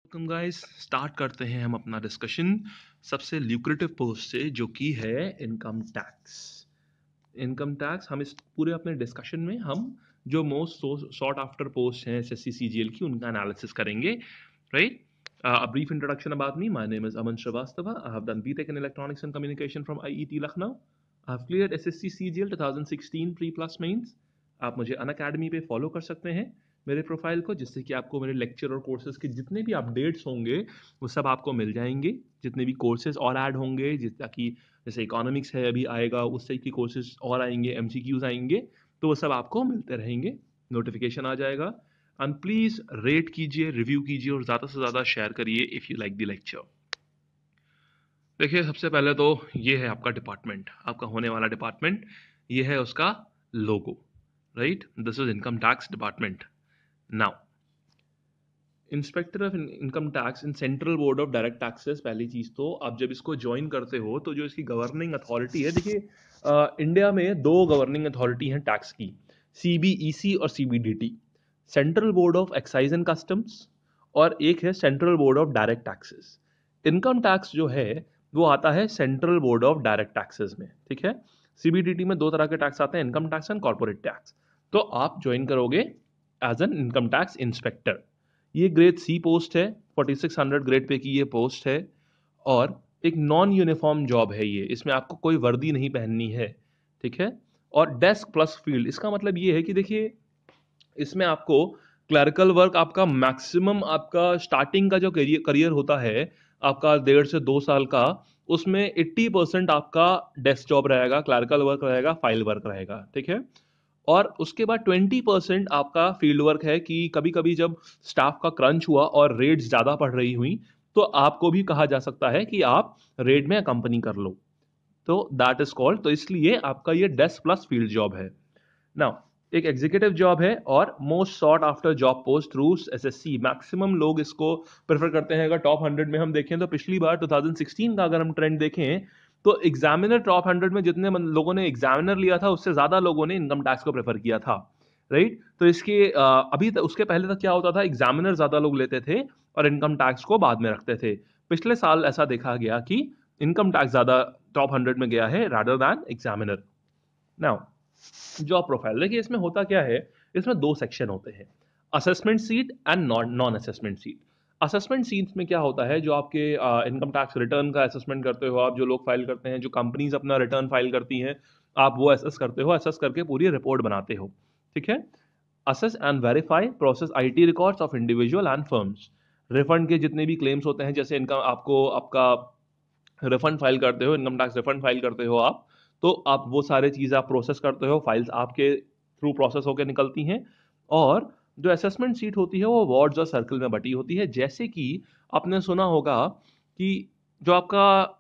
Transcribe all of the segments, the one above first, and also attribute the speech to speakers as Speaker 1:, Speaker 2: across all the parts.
Speaker 1: Welcome guys, start करते हैं हम अपना डिस्कशन सबसे ल्यूक्रेटिव पोस्ट से जो कि है इनकम टैक्स। इनकम टैक्स हम इस पूरे अपने डिस्कशन में हम जो मोस्ट सॉट आफ्टर पोस्ट हैं एसएससी सीजीएल की उनका एनालिसिस करेंगे, right? A brief introduction about me. My name is Aman Shrivastava. I have done BTech in Electronics and Communication from IET Lucknow. I have cleared SSC CGL 2016 pre plus mains. आप मुझे Unacademy पे follow कर सकते हैं मेरे profile को, जिससे कि आपको मेरे लेक्चर और कोर्सेज के जितने भी अपडेट्स होंगे वो सब आपको मिल जाएंगे। जितने भी कोर्सेज और ऐड होंगे, ताकि जैसे इकोनॉमिक्स है अभी आएगा, उस टाइप की कोर्सेज और आएंगे, एमसीक्यूज आएंगे, तो वो सब आपको मिलते रहेंगे, नोटिफिकेशन आ जाएगा। एंड प्लीज रेट कीजिए, रिव्यू कीजिए और ज़्यादा से ज़्यादा शेयर करिए if you like the lecture. देखिए, सबसे पहले तो ये है आपका डिपार्टमेंट, आपका होने वाला डिपार्टमेंट, ये है उसका logo, right? This is income tax department. Now, inspector of income tax in central board of direct taxes. पहली चीज तो आप जब इसको ज्वाइन करते हो तो जो इसकी गवर्निंग अथॉरिटी है, देखिए इंडिया में दो गवर्निंग अथॉरिटी हैं टैक्स की, सीबीईसी और CBDT, central board of excise and customs, और एक है central board of direct taxes. Income tax जो है वो आता है central board of direct taxes में, ठीक है? सीबीडीटी में दो तरह के टैक्स आते हैं, income tax and corporate tax. तो आप ज्वाइन करोगे as an income tax inspector. ये ग्रेड सी पोस्ट है, 4600 ग्रेड पे की ये पोस्ट है, और एक नॉन यूनिफॉर्म जॉब है ये, इसमें आपको कोई वर्दी नहीं पहननी है, ठीक है? और डेस्क प्लस फील्ड, इसका मतलब ये है कि देखिए इसमें आपको क्लरिकल वर्क, आपका मैक्सिमम आपका स्टार्टिंग का जो करियर होता है आपका 1.5 से 2 साल का, उसमें 80% आपका डेस्क जॉब रहेगा, क्लरिकल वर्क रहेगा, फाइल वर्क रहेगा, ठीक है? और उसके बाद 20% आपका फील्ड वर्क है कि कभी कभी जब स्टाफ का क्रंच हुआ और रेट्स ज़्यादा पड़ रही हुई तो आपको भी कहा जा सकता है कि आप रेट में कंपनी कर लो, तो दैट इज कॉल्ड, तो इसलिए आपका ये डेस्क प्लस फील्ड जॉब है। नाउ, एक एग्जीक्यूटिव जॉब है और most sought after job post through SSC. Maximum लोग इसको प्रेफर करते हैं। अगर टॉप 100 में हम देखें तो पिछली बार 2016 का अगर हम ट्रेंड देखें तो एग्जामिनर टॉप 100 में जितने लोगों ने एग्जामिनर लिया था उससे ज्यादा लोगों ने इनकम टैक्स को प्रेफर किया था, राइट? तो इसके अभी उसके पहले तक क्या होता था, एग्जामिनर ज्यादा लोग लेते थे और इनकम टैक्स को बाद में रखते थे। पिछले साल ऐसा देखा गया कि इनकम टैक्स ज्यादा टॉप 100 में गया है rather than examiner. Now, job profile देखिए, इसमें होता क्या है, इसमें दो सेक्शन होते हैं, assessment seat and non assessment seat. Assessment seats में क्या होता है, जो आपके इनकम टैक्स रिटर्न का असेसमेंट करते हो आप, जो लोग फाइल करते हैं, जो कंपनीज अपना रिटर्न फाइल करती हैं, आप वो असेस करते हो, असेस करके पूरी रिपोर्ट बनाते हो, ठीक है? Assess and verify process IT records of individual and firms. Refund के जितने भी क्लेम्स होते हैं, जैसे इनकम आपको आपका रिफंड फाइल करते हो, इनकम टैक्स रिफंड फाइल करते हो आप, तो आप वो सारे चीज़ आप प्रोसेस करते हो, फाइल्स आपके थ्रू प्रोसेस होकर निकलती हैं। और जो असेसमेंट सीट होती है वो वार्ड्स और सर्कल में बटी होती है। जैसे कि आपने सुना होगा कि जो आपका,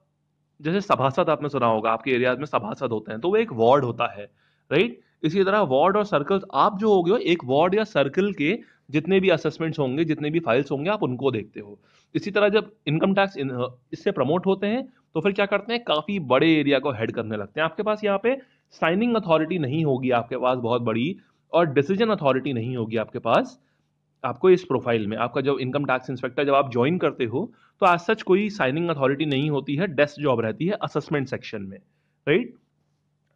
Speaker 1: जैसे सभासद आपने सुना होगा, आपके एरियाज में सभासद होते हैं तो वो एक वार्ड होता है, राइट? इसी तरह वार्ड और सर्कल, आप जो होगे एक वार्ड या सर्कल के जितने भी असेसमेंट्स होंगे, जितने भी फाइल्स होंगे, आप उनको देखते हो। इसी तरह जब इनकम टैक्स इससे प्रमोट होते हैं तो फिर क्या करते हैं, काफी बड़े एरिया को हेड करने लगते हैं। आपके पास यहाँ पे साइनिंग अथॉरिटी नहीं होगी आपके पास बहुत बड़ी, और डिसीजन अथॉरिटी नहीं होगी आपके पास। आपको इस प्रोफाइल में आपका जब इनकम टैक्स इंस्पेक्टर जब आप ज्वाइन करते हो तो आज सच कोई साइनिंग अथॉरिटी नहीं होती है, डेस्क जॉब रहती है असेसमेंट सेक्शन में, राइट?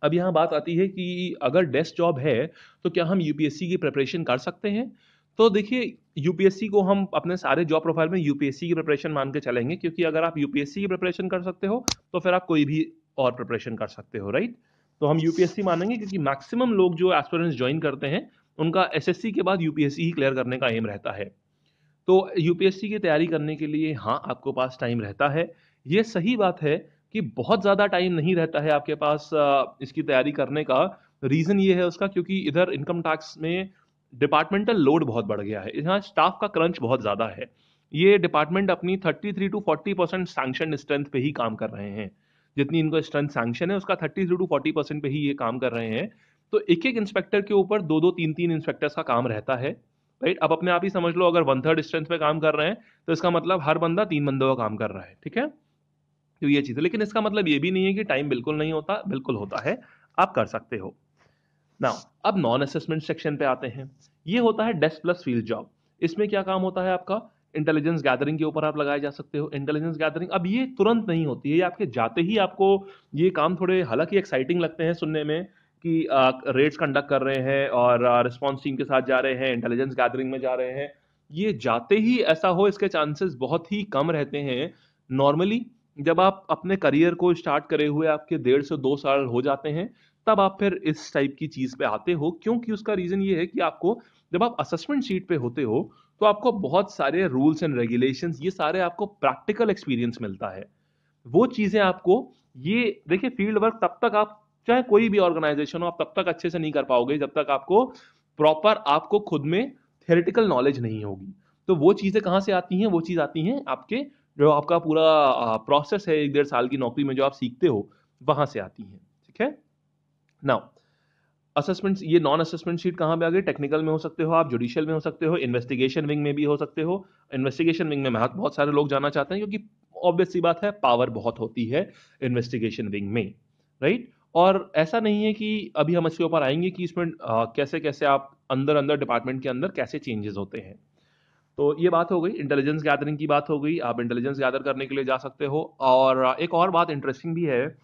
Speaker 1: अब यहाँ बात आती है कि अगर डेस्क जॉब है तो क्या हम यूपीएससी की प्रिपरेशन कर सकते हैं? तो देखिए, यूपीएससी को हम अपने सारे जॉब प्रोफाइल में यूपीएससी की प्रिपरेशन मान के चलेंगे, क्योंकि अगर आप यूपीएससी की प्रिपरेशन कर सकते हो तो फिर आप कोई भी और प्रिपरेशन कर सकते हो, राइट? तो हम यूपीएससी मानेंगे क्योंकि मैक्सिमम लोग जो एस्पिरेंट्स ज्वाइन करते हैं उनका एसएससी के बाद यूपीएससी ही क्लियर करने का एम रहता है। तो यूपीएससी की तैयारी करने के लिए हाँ, आपके पास टाइम रहता है। ये सही बात है कि बहुत ज़्यादा टाइम नहीं रहता है आपके पास इसकी तैयारी करने का। रीज़न ये है उसका, क्योंकि इधर इनकम टैक्स में डिपार्टमेंटल लोड बहुत बढ़ गया है, यहाँ स्टाफ का क्रंच बहुत ज़्यादा है। ये डिपार्टमेंट अपनी 33 to 40% सैंक्शन स्ट्रेंथ पे ही काम कर रहे हैं। जितनी इनको स्ट्रेंथ सैंक्शन है उसका 33 to 40% पे ही ये काम कर रहे हैं। तो एक एक इंस्पेक्टर के ऊपर दो दो तीन तीन इंस्पेक्टर्स का काम रहता है, राइट? अब अपने आप ही समझ लो, अगर 1/3 स्ट्रेंथ पे काम कर रहे हैं तो इसका मतलब हर बंदा 3 बंदों का काम कर रहा है, ठीक है? तो ये चीज़ है, लेकिन इसका मतलब ये भी नहीं है कि टाइम बिल्कुल नहीं होता, बिल्कुल होता है, आप कर सकते हो। नाउ, अब नॉन असेसमेंट सेक्शन पे आते हैं। ये होता है डेस्क प्लस फील्ड जॉब। इसमें क्या काम होता है आपका, इंटेलिजेंस गैदरिंग के ऊपर आप लगाए जा सकते हो। इंटेलिजेंस गैदरिंग अब ये तुरंत नहीं होती है, ये आपके जाते ही आपको ये काम थोड़े हालांकि एक्साइटिंग लगते हैं सुनने में कि रेड्स कंडक्ट कर रहे हैं और रिस्पॉन्स टीम के साथ जा रहे हैं, इंटेलिजेंस गैदरिंग में जा रहे हैं। ये जाते ही ऐसा हो इसके चांसेस बहुत ही कम रहते हैं। नॉर्मली जब आप अपने करियर को स्टार्ट करे हुए आपके 1.5 से 2 साल हो जाते हैं, तब आप फिर इस टाइप की चीज पे आते हो, क्योंकि उसका रीजन ये है कि आपको जब आप असेसमेंट शीट पे होते हो तो आपको बहुत सारे रूल्स एंड रेगुलेशंस, ये सारे आपको प्रैक्टिकल एक्सपीरियंस मिलता है। वो चीजें आपको, ये देखिए फील्ड वर्क तब तक आप चाहे कोई भी ऑर्गेनाइजेशन हो आप तब तक अच्छे से नहीं कर पाओगे जब तक आपको प्रॉपर आपको खुद में थ्योरेटिकल नॉलेज नहीं होगी। तो वो चीजें कहाँ से आती हैं? वो चीज आती हैं आपके जो आपका पूरा प्रोसेस है 1-1.5 साल की नौकरी में जो आप सीखते हो, वहां से आती हैं। ठीक है। नाउ असेसमेंट, ये नॉन असेसमेंट शीट कहाँ पे आ गई? टेक्निकल में हो सकते हो आप, जुडिशियल में हो सकते हो, इन्वेस्टिगेशन विंग में भी हो सकते हो। इन्वेस्टिगेशन विंग में बहुत सारे लोग जाना चाहते हैं क्योंकि ऑब्वियस सी बात है पावर बहुत होती है इन्वेस्टिगेशन विंग में, राइट। और ऐसा नहीं है कि अभी हम इसके ऊपर आएंगे कि इसमें कैसे कैसे आप अंदर अंदर डिपार्टमेंट के अंदर कैसे चेंजेस होते हैं। तो ये बात हो गई, इंटेलिजेंस गैदरिंग की बात हो गई, आप इंटेलिजेंस गैदर करने के लिए जा सकते हो। और एक और बात इंटरेस्टिंग भी है,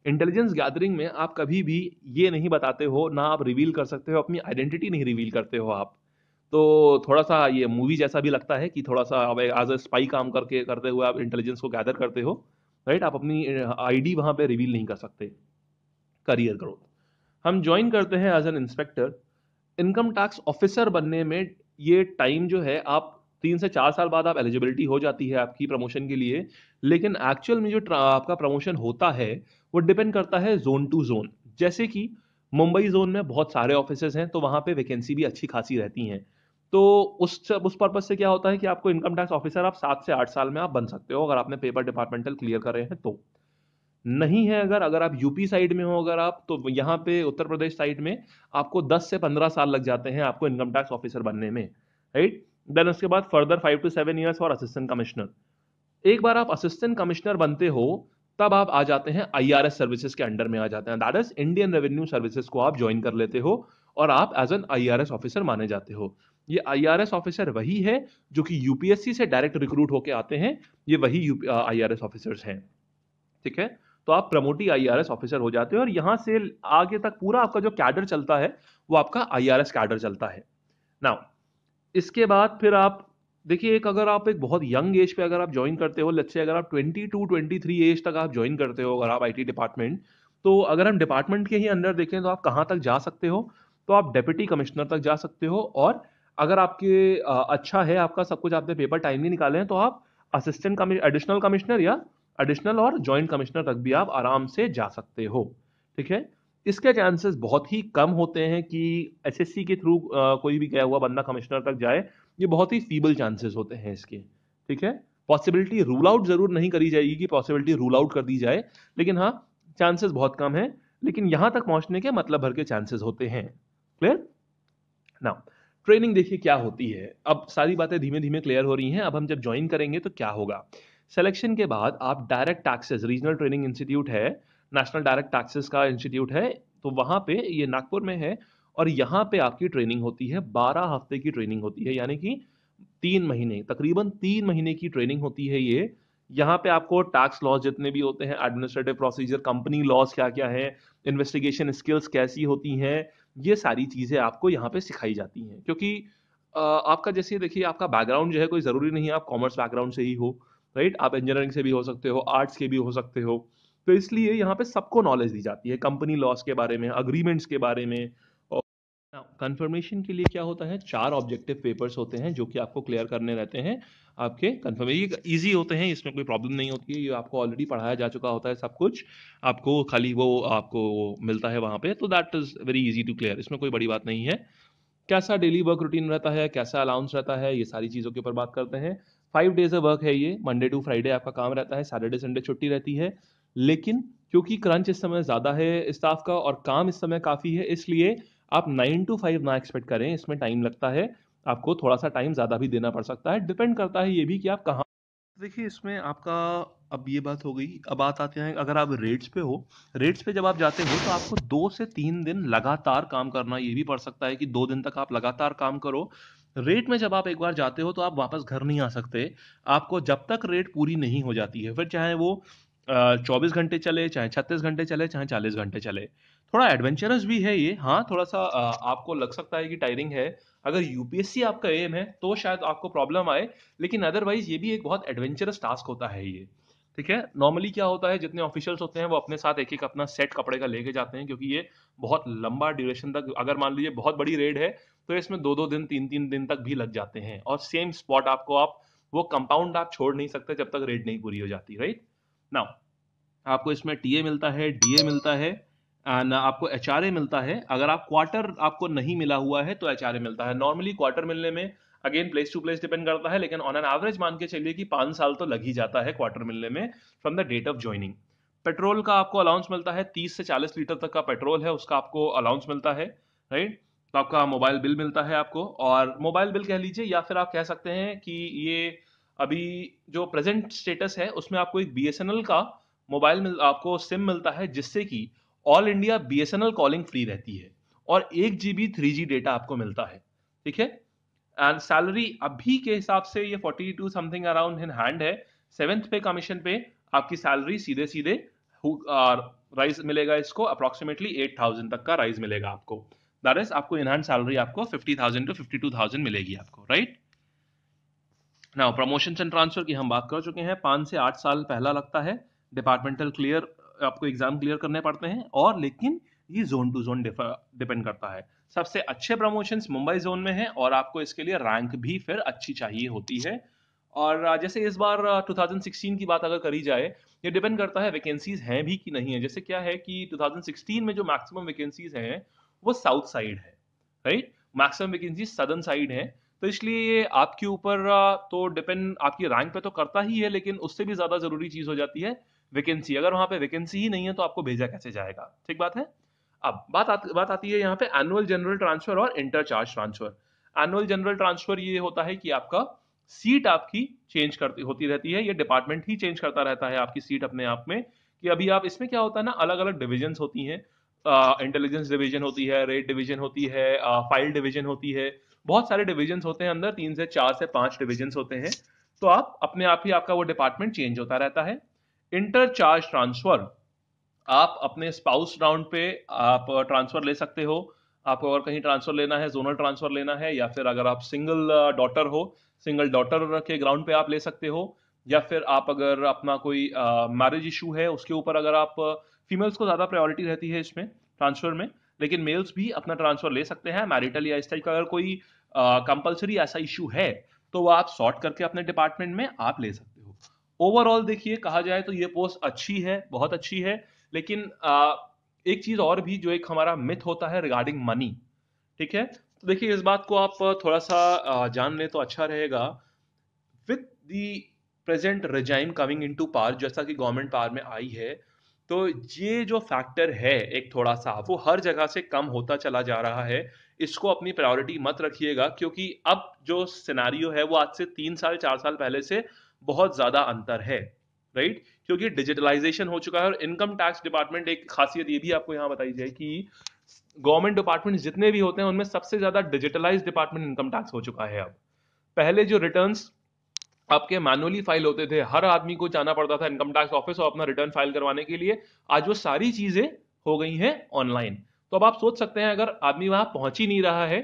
Speaker 1: इंटेलिजेंस गैदरिंग में आप कभी भी ये नहीं बताते हो, ना आप रिवील कर सकते हो, अपनी आइडेंटिटी नहीं रिवील करते हो आप। तो थोड़ा सा ये मूवी जैसा भी लगता है कि थोड़ा सा अब एज अ स्पाई काम करके करते हुए आप इंटेलिजेंस को गैदर करते हो, राइट। आप अपनी आईडी वहां पे रिवील नहीं कर सकते। करियर ग्रोथ, हम ज्वाइन करते हैं as an inspector. Income tax officer बनने में ये टाइम जो है, आप 3 से 4 साल बाद आप एलिजिबिलिटी हो जाती है आपकी प्रमोशन के लिए। लेकिन एक्चुअल में जो आपका प्रमोशन होता है वो डिपेंड करता है जोन टू जोन। जैसे कि मुंबई जोन में बहुत सारे ऑफिसेज हैं तो वहां पे वैकेंसी भी अच्छी खासी रहती हैं। तो उस पर्पज से क्या होता है कि आपको इनकम टैक्स ऑफिसर आप 7 से 8 साल में आप बन सकते हो अगर आपने पेपर डिपार्टमेंटल क्लियर करे हैं तो। नहीं है अगर अगर आप यूपी साइड में हो अगर आप, तो यहाँ पे उत्तर प्रदेश साइड में आपको 10 से 15 साल लग जाते हैं आपको इनकम टैक्स ऑफिसर बनने में, राइट। देन उसके बाद further 5 to 7 years for assistant commissioner. एक बार आप असिस्टेंट कमिश्नर बनते हो तब आप आ जाते हैं आईआरएस सर्विसेज के अंडर में आ जाते हैं, that is Indian revenue services को आप ज्वाइन कर लेते हो और आप एज एन आईआरएस ऑफिसर माने जाते हो। ये आईआरएस ऑफिसर वही है जो कि यूपीएससी से डायरेक्ट रिक्रूट होके आते हैं, ये वही आईआरएस ऑफिसर्स हैं। ठीक है। तो आप प्रमोटी आईआरएस ऑफिसर हो जाते हो और यहां से आगे तक पूरा आपका जो कैडर चलता है वो आपका आईआरएस कैडर चलता है। नाउ इसके बाद फिर आप देखिए, एक अगर आप एक बहुत यंग एज पे अगर आप ज्वाइन करते हो, लेट्स से अगर आप 22-23 एज तक आप ज्वाइन करते हो अगर आप आईटी डिपार्टमेंट, तो अगर हम डिपार्टमेंट के ही अंदर देखें तो आप कहां तक जा सकते हो? तो आप डेप्यूटी कमिश्नर तक जा सकते हो। और अगर आपके अच्छा है आपका सब कुछ, आपने पेपर टाइमली निकाले हैं, तो आप असिस्टेंट एडिशनल कमिश्नर या एडिशनल और ज्वाइंट कमिश्नर तक भी आप आराम से जा सकते हो। ठीक है। इसके चांसेस बहुत ही कम होते हैं कि एसएससी के थ्रू कोई भी गया हुआ बंदा कमिश्नर तक जाए, ये बहुत ही फीबल चांसेस होते हैं इसके। ठीक है। पॉसिबिलिटी रूल आउट जरूर नहीं करी जाएगी कि पॉसिबिलिटी रूल आउट कर दी जाए, लेकिन हाँ चांसेस बहुत कम है, लेकिन यहां तक पहुंचने के मतलब भर के चांसेस होते हैं। क्लियर? नाउ ट्रेनिंग देखिए क्या होती है, अब सारी बातें धीमे धीमे क्लियर हो रही हैं। अब हम जब ज्वाइन करेंगे तो क्या होगा, सिलेक्शन के बाद आप direct taxes regional training institute है, नेशनल डायरेक्ट टैक्सेस का इंस्टीट्यूट है, तो वहां पे ये नागपुर में है। और यहाँ पे आपकी ट्रेनिंग होती है, 12 हफ्ते की ट्रेनिंग होती है, यानी कि 3 महीने, तकरीबन 3 महीने की ट्रेनिंग होती है ये। यहाँ पे आपको टैक्स लॉज जितने भी होते हैं, एडमिनिस्ट्रेटिव प्रोसीजर, कंपनी लॉज क्या क्या है, इन्वेस्टिगेशन स्किल्स कैसी होती हैं, ये सारी चीजें आपको यहाँ पे सिखाई जाती हैं। क्योंकि आपका जैसे देखिए आपका बैकग्राउंड जो है कोई जरूरी नहीं है आप कॉमर्स बैकग्राउंड से ही हो, राइट। आप इंजीनियरिंग से भी हो सकते हो, आर्ट्स के भी हो सकते हो। तो इसलिए यहाँ पे सबको नॉलेज दी जाती है कंपनी लॉस के बारे में, अग्रीमेंट्स के बारे में। और कंफर्मेशन के लिए क्या होता है, 4 ऑब्जेक्टिव पेपर्स होते हैं जो कि आपको क्लियर करने रहते हैं आपके कंफर्मेशन। ईजी होते हैं, इसमें कोई प्रॉब्लम नहीं होती है, ये आपको ऑलरेडी पढ़ाया जा चुका होता है सब कुछ, आपको खाली वो आपको मिलता है वहां पे, तो that is very easy to clear, इसमें कोई बड़ी बात नहीं है। कैसा डेली वर्क रूटीन रहता है, कैसा अलाउंस रहता है, ये सारी चीज़ों के ऊपर बात करते हैं। 5 डेज ऑफ वर्क है ये, मंडे टू फ्राइडे आपका काम रहता है, सैटरडे संडे छुट्टी रहती है। लेकिन क्योंकि क्रंच इस समय ज़्यादा है स्टाफ का और काम इस समय काफ़ी है, इसलिए आप 9 to 5 ना एक्सपेक्ट करें, इसमें टाइम लगता है, आपको थोड़ा सा टाइम ज़्यादा भी देना पड़ सकता है, डिपेंड करता है ये भी कि आप कहाँ। देखिए इसमें आपका, अब ये बात हो गई, अब बात आते हैं अगर आप रेट्स पे हो, रेट्स पे जब आप जाते हो तो आपको 2 से 3 दिन लगातार काम करना, ये भी पड़ सकता है कि 2 दिन तक आप लगातार काम करो। रेट में जब आप एक बार जाते हो तो आप वापस घर नहीं आ सकते, आपको जब तक रेट पूरी नहीं हो जाती है, फिर चाहे वो 24 घंटे चले, चाहे 36 घंटे चले, चाहे 40 घंटे चले। थोड़ा एडवेंचरस भी है ये, हाँ थोड़ा सा आपको लग सकता है कि टायरिंग है। अगर यूपीएससी आपका एम है तो शायद आपको प्रॉब्लम आए, लेकिन अदरवाइज ये भी एक बहुत एडवेंचरस टास्क होता है ये। ठीक है, नॉर्मली क्या होता है, जितने ऑफिशियल्स होते हैं वो अपने साथ एक एक अपना सेट कपड़े का लेके जाते हैं, क्योंकि ये बहुत लंबा ड्यूरेशन तक, अगर मान लीजिए बहुत बड़ी रेड है तो इसमें 2-2 दिन 3-3 दिन तक भी लग जाते हैं, और सेम स्पॉट आपको, आप वो कंपाउंड आप छोड़ नहीं सकते जब तक रेड नहीं पूरी हो जाती, राइट। नाउ आपको इसमें टीए मिलता है, डीए मिलता है, एंड आपको एचआरए मिलता है। अगर आप क्वार्टर आपको नहीं मिला हुआ है तो एचआरए मिलता है। नॉर्मली क्वार्टर मिलने में again place to place depend करता है, लेकिन ऑन एन एवरेज मान के चलिए कि 5 साल तो लग ही जाता है क्वार्टर मिलने में from the date of joining. Petrol का आपको अलाउंस मिलता है, 30 से 40 लीटर तक का पेट्रोल है उसका आपको अलाउंस मिलता है, राइट। तो आपका मोबाइल बिल मिलता है आपको, और मोबाइल बिल कह लीजिए या फिर आप कह सकते हैं कि ये अभी जो प्रेजेंट स्टेटस है उसमें आपको एक बीएसएनएल का मोबाइल मिल, आपको सिम मिलता है, जिससे कि all India BSNL calling free रहती है, और 1 GB 3G डेटा आपको मिलता है। ठीक है, एंड सैलरी अभी के हिसाब से ये 42 समथिंग अराउंड इन हैंड है। 7th पे कमीशन पे आपकी सैलरी सीधे सीधे राइज मिलेगा, इसको अप्रोक्सीमेटली 8,000 तक का राइज मिलेगा आपको। दैट इज आपको इन हैंड सैलरी आपको 50,000 टू 52,000 मिलेगी आपको, right. Now promotion and transfer की हम बात कर चुके हैं। 5 से 8 साल पहला लगता है, डिपार्टमेंटल क्लियर, आपको एग्जाम क्लियर करने पड़ते हैं, और लेकिन ये जोन टू जोन डिपेंड करता है। सबसे अच्छे प्रमोशंस मुंबई जोन में है, और आपको इसके लिए रैंक भी फिर अच्छी चाहिए होती है। और जैसे इस बार 2016 की बात अगर करी जाए, ये डिपेंड करता है वैकेंसीज हैं भी कि नहीं है। जैसे क्या है कि 2016 में जो मैक्सिमम वैकेंसीज हैं वो साउथ साइड है, right. Maximum vacancies southern side है, तो इसलिए ये आपके ऊपर तो डिपेंड, आपकी रैंक पे तो करता ही है, लेकिन उससे भी ज्यादा जरूरी चीज हो जाती है वैकेंसी। अगर वहां पे वैकेंसी ही नहीं है तो आपको भेजा कैसे जाएगा, ठीक बात है। अब बात आती है यहाँ पे एनुअल जनरल ट्रांसफर और इंटरचार्ज ट्रांसफर। एनुअल जनरल ट्रांसफर ये होता है कि आपका सीट आपकी चेंज करती होती रहती है, ये डिपार्टमेंट ही चेंज करता रहता है आपकी सीट अपने आप में। कि अभी आप इसमें क्या होता है ना, अलग अलग डिविजन्स होती हैं, इंटेलिजेंस डिवीजन होती है, रेड डिवीजन होती है, फाइल डिवीजन होती है, बहुत सारे डिविजन्स होते हैं अंदर, 3 से 4 से 5 डिविजन्स होते हैं। तो आप अपने आप ही आपका वो डिपार्टमेंट चेंज होता रहता है। इंटरचार्ज ट्रांसफर, आप अपने स्पाउस राउंड पे आप ट्रांसफर ले सकते हो। आपको अगर कहीं ट्रांसफर लेना है, जोनल ट्रांसफर लेना है, या फिर अगर आप सिंगल डॉटर हो, सिंगल डॉटर के ग्राउंड पे आप ले सकते हो, या फिर आप अगर अपना कोई मैरिज इशू है उसके ऊपर, अगर आप फीमेल्स को ज्यादा प्रायोरिटी रहती है इसमें ट्रांसफर में, लेकिन मेल्स भी अपना ट्रांसफर ले सकते हैं। मैरिटल या इस टाइप का अगर कोई कंपलसरी ऐसा इशू है तो वो आप सॉर्ट करके अपने डिपार्टमेंट में आप ले सकते हो। ओवरऑल देखिए, कहा जाए तो ये पोस्ट अच्छी है, बहुत अच्छी है, लेकिन एक चीज और भी जो एक हमारा मिथ होता है रिगार्डिंग मनी। ठीक है, तो देखिए इस बात को आप थोड़ा सा जान ले तो अच्छा रहेगा। With the present regime coming into power, जैसा कि गवर्नमेंट पावर में आई है, तो ये जो फैक्टर है एक थोड़ा सा वो हर जगह से कम होता चला जा रहा है। इसको अपनी प्रायोरिटी मत रखिएगा, क्योंकि अब जो सिनेरियो है वो आज से 3 साल 4 साल पहले से बहुत ज्यादा अंतर है, राइट। क्योंकि डिजिटलाइजेशन हो चुका है, और इनकम टैक्स डिपार्टमेंट, एक खासियत ये भी आपको यहाँ बताई जाए कि गवर्नमेंट डिपार्टमेंट जितने भी होते हैं उनमें सबसे ज्यादा डिजिटलाइज डिपार्टमेंट इनकम टैक्स हो चुका है अब। पहले जो रिटर्न्स आपके मैनुअली फाइल होते थे, हर आदमी को जाना पड़ता था इनकम टैक्स ऑफिस और अपना रिटर्न फाइल करवाने के लिए, आज वो सारी चीजें हो गई हैं ऑनलाइन। तो अब आप सोच सकते हैं अगर आदमी वहां पहुंच ही नहीं रहा है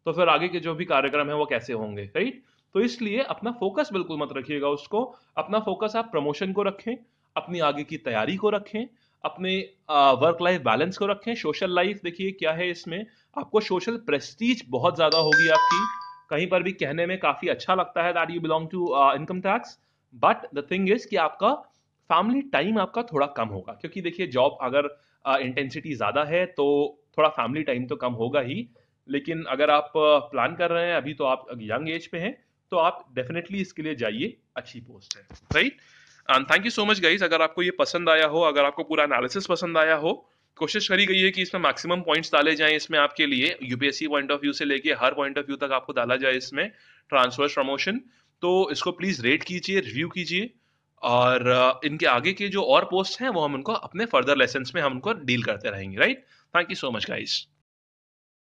Speaker 1: तो फिर आगे के जो भी कार्यक्रम है वो कैसे होंगे, राइट। तो इसलिए अपना फोकस बिल्कुल मत रखिएगा उसको, अपना फोकस आप प्रमोशन को रखें, अपनी आगे की तैयारी को रखें, अपने वर्क लाइफ बैलेंस को रखें। सोशल लाइफ देखिए क्या है, इसमें आपको सोशल प्रेस्टीज बहुत ज्यादा होगी आपकी, कहीं पर भी कहने में काफी अच्छा लगता है that you belong to income tax, but the thing is कि आपका फैमिली टाइम आपका थोड़ा कम होगा, क्योंकि देखिए जॉब अगर इंटेंसिटी ज्यादा है तो थोड़ा फैमिली टाइम तो कम होगा ही। लेकिन अगर आप प्लान कर रहे हैं, अभी तो आप यंग एज पे हैं, तो आप डेफिनेटली इसके लिए जाइए, अच्छी पोस्ट है, right. And thank you so much guys, अगर आपको ये पसंद आया हो, अगर आपको पूरा एनालिसिस पसंद आया हो, कोशिश करी गई है कि इसमें मैक्सिमम पॉइंट्स डाले जाएं इसमें आपके लिए, यूपीएससी पॉइंट ऑफ व्यू से लेके हर पॉइंट ऑफ व्यू तक आपको डाला जाए इसमें ट्रांसफर प्रमोशन। तो इसको प्लीज रेट कीजिए, रिव्यू कीजिए, और इनके आगे के जो और पोस्ट हैं वो हम उनको अपने फर्दर लेसन्स में हम उनको डील करते रहेंगे, right. Thank you so much guys.